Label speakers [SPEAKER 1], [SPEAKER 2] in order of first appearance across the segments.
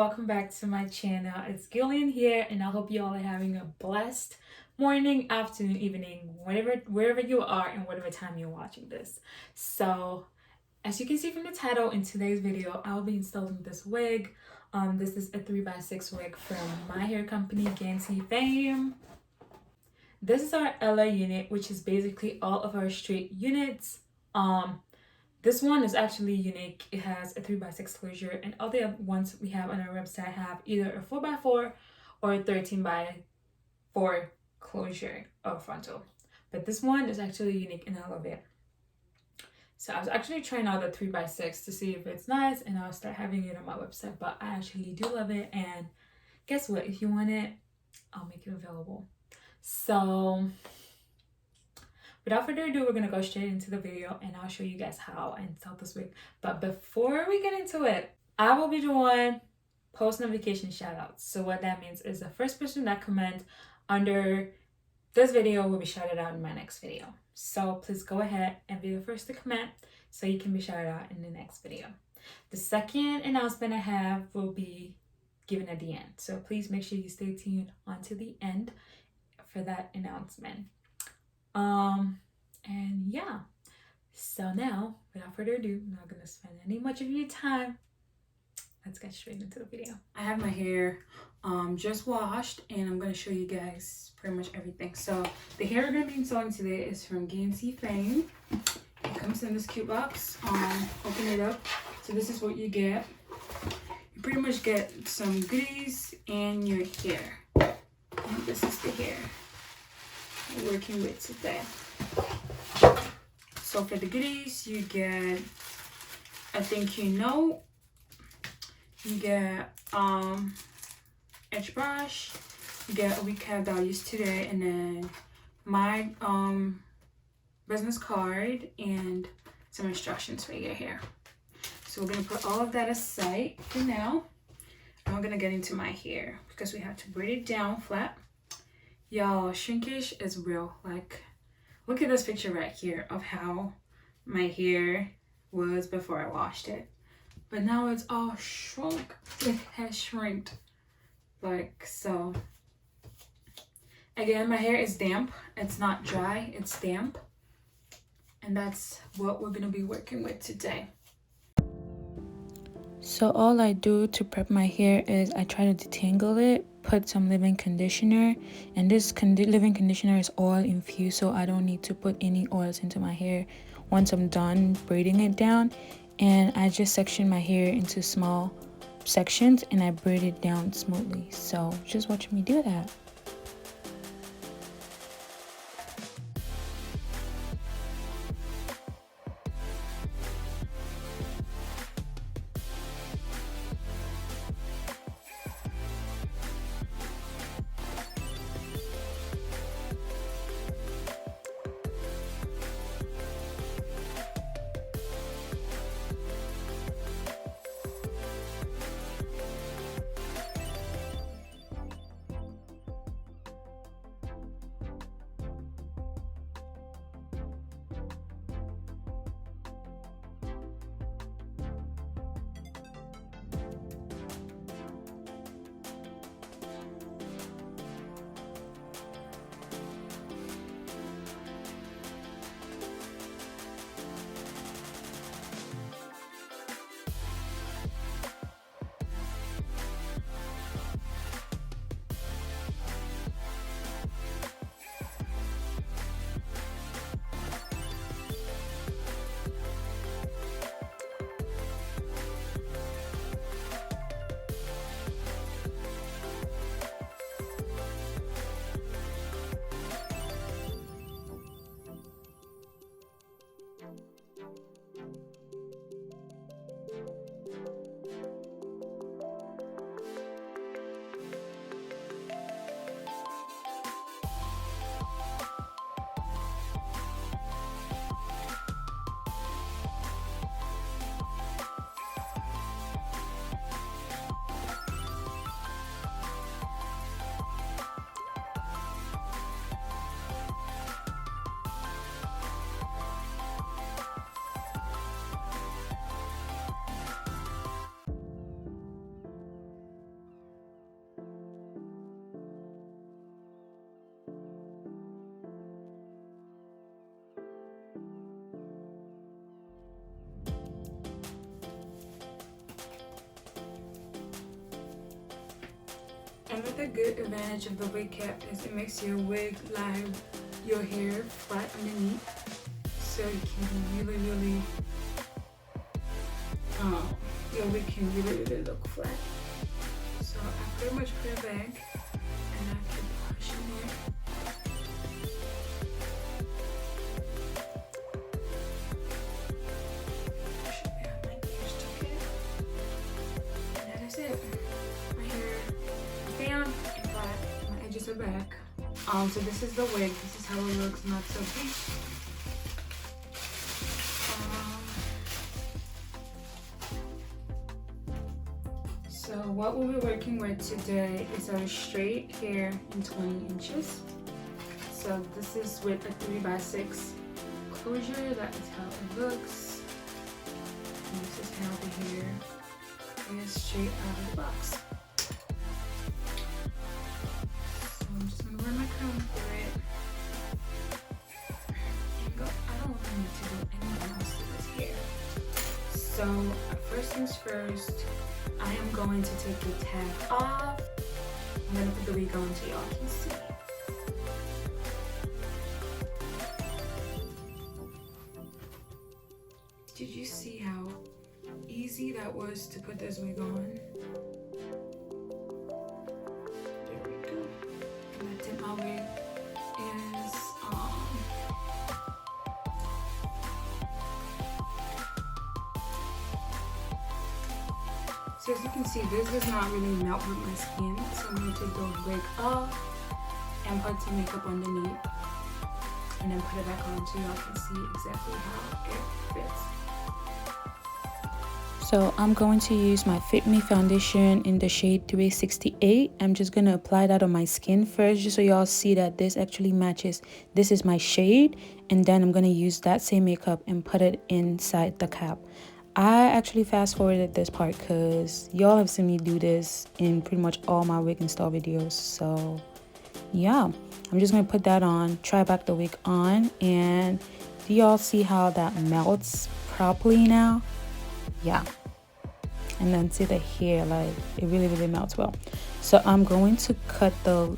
[SPEAKER 1] welcome back to my channel. It's Gillian here, and I hope you all are having a blessed morning, afternoon, evening, wherever you are and whatever time you're watching this. So as you can see from the title, in today's video I'll be installing this wig. This is a 3x6 wig from my hair company, Gancy fame. This is our LA unit, which is basically all of our straight units. This one is actually unique. It has a 3x6 closure, and all the other ones we have on our website have either a 4x4 or a 13x4 closure or frontal. But this one is actually unique, and I love it. So I was actually trying out the 3x6 to see if it's nice, and I'll start having it on my website. But I actually do love it, and guess what? If you want it, I'll make it available. So without further ado, we're gonna go straight into the video, and I'll show you guys how I installed this wig. But before we get into it, I will be doing post notification shout outs. So what that means is the first person that comments under this video will be shouted out in my next video. So please go ahead and be the first to comment so you can be shouted out in the next video. The second announcement I have will be given at the end. So please make sure you stay tuned until the end for that announcement. And yeah, so now without further ado, I'm not gonna spend any much of your time. Let's get straight into the video. I have my hair just washed, and I'm gonna show you guys pretty much everything. So the hair we're gonna be installing today is from Gancy fame. It comes in this cute box. Open it up. So this is what you get. You pretty much get some goodies and your hair. And this is the hair we're working with today. So for the goodies, you get a thank you note, you get edge brush, you get a recap that I used today, and then my business card and some instructions for your hair. So we're gonna put all of that aside for now, and we're gonna get into my hair because we have to braid it down flat. Y'all, shrinkage is real. Like, look at this picture right here of how my hair was before I washed it. But now it's all shrunk. It has shrinked. Like so. Again, my hair is damp. It's not dry, it's damp. And that's what we're gonna be working with today. So all I do to prep my hair is I try to detangle it, put some leave-in conditioner, and this leave-in conditioner is oil infused, so I don't need to put any oils into my hair once I'm done braiding it down. And I just section my hair into small sections, and I braid it down smoothly. So just watch me do that. Another good advantage of the wig cap is it makes your wig lie your hair flat underneath, so you can really your wig can really look flat. So I pretty much put it back and I keep pushing it. Push it down my ears to it. And that is it. My hair is down and flat. My edges are back. So this is the wig. This is how it looks, not so deep. So what we'll be working with today is our straight hair in 20 inches. So this is with a 3x6 closure. That is how it looks. And this is how the hair is straight out of the box. So I'm just gonna run my comb through it. And go. I don't really need to do anything else to this hair. So first things first, I am going to take the tag off. I'm going to put the wig on so y'all can see. Did you see how easy that was to put this wig on? There we go. And that's it. My wig is so as you can see, this does not really melt with my skin, so I'm going to take the wig off and put some makeup underneath and then put it back on so y'all can see exactly how it fits. So I'm going to use my Fit Me foundation in the shade 368. I'm just going to apply that on my skin first just so y'all see that this actually matches. This is my shade, and then I'm going to use that same makeup and put it inside the cap. I actually fast forwarded this part because y'all have seen me do this in pretty much all my wig install videos. So yeah, I'm just gonna put that on, try back the wig on, and do y'all see how that melts properly now? Yeah. And then see the hair, like it really melts well. So I'm going to cut the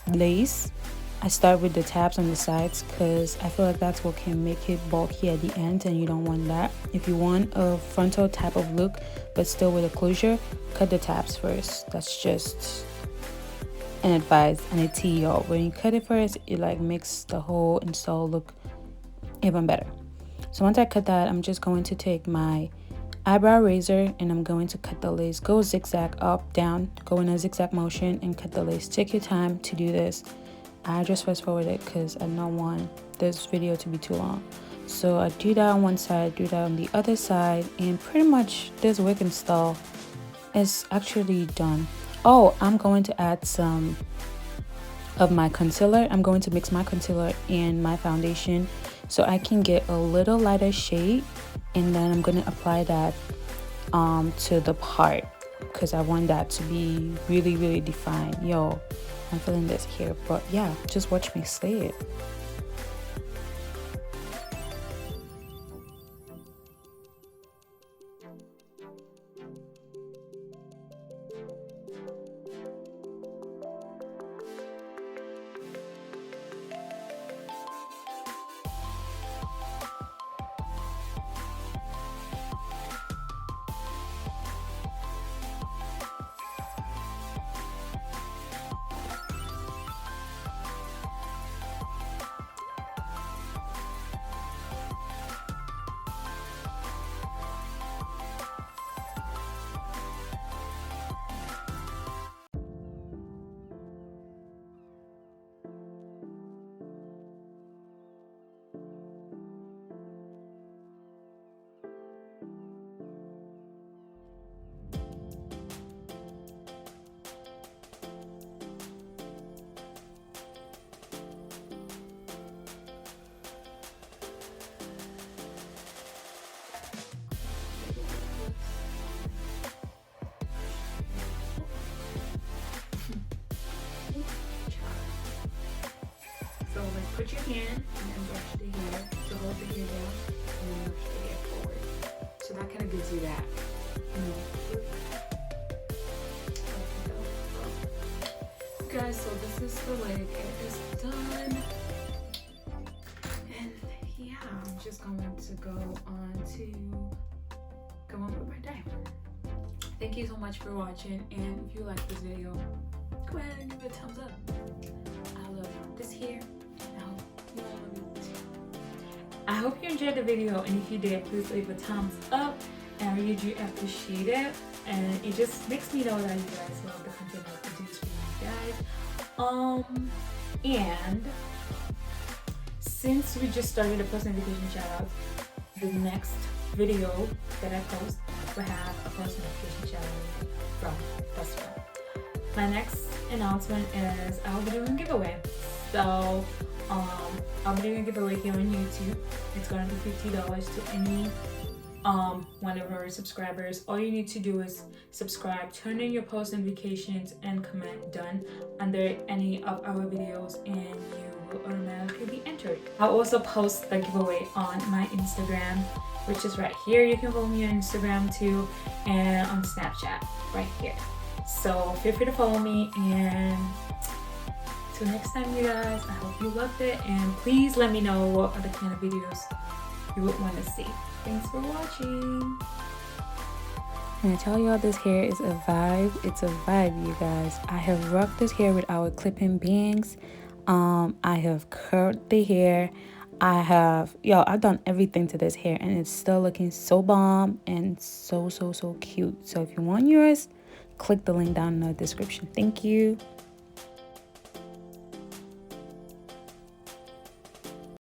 [SPEAKER 1] lace. I start with the tabs on the sides because I feel like that's what can make it bulky at the end, and you don't want that. If you want a frontal type of look but still with a closure, cut the tabs first. That's just an advice and a tea, y'all. When you cut it first, it like makes the whole install look even better. So once I cut that, I'm just going to take my eyebrow razor and I'm going to cut the lace. Go zigzag up, down, go in a zigzag motion and cut the lace. Take your time to do this. I just fast forward it because I don't want this video to be too long. So I do that on one side, do that on the other side, and pretty much this wig install is actually done. Oh, I'm going to add some of my concealer. I'm going to mix my concealer and my foundation so I can get a little lighter shade, and then I'm going to apply that to the part because I want that to be really defined. Yo, I'm feeling this here, but yeah, just watch me slay it. So like put your hand and then brush the hair to hold the hair down and then brush the hair forward. So that kind of gives you that, you know, look. guys, so this is the wig. It is done. And yeah, I'm just going to go on with my day. Thank you so much for watching, and if you like this video, go ahead and give it a thumbs up. I love this hair, and I hope you all love it too. I hope you enjoyed the video, and if you did, please leave a thumbs up. I really do appreciate it, and it just makes me know that you guys love the content I produce for you guys. And since we just started the post notification shout-out, the next video that I post will have a post notification shout-out from this one. My next announcement is I'll be doing a giveaway. So I'll be doing a giveaway here on YouTube. It's gonna be $50 to any one of our subscribers. All you need to do is subscribe, turn in your post notifications, and comment done under any of our videos, and you will automatically be entered. I'll also post the giveaway on my Instagram, which is right here. You can follow me on Instagram too, and on Snapchat right here. So feel free to follow me, and till next time, you guys, I hope you loved it, and please let me know what other kind of videos you would want to see. Thanks for watching.
[SPEAKER 2] And I tell y'all, this hair is a vibe. It's a vibe, you guys. I have rocked this hair with our clip-in bangs. I have curled the hair. I've done everything to this hair, and it's still looking so bomb and so cute. So if you want yours, click the link down in the description. Thank you.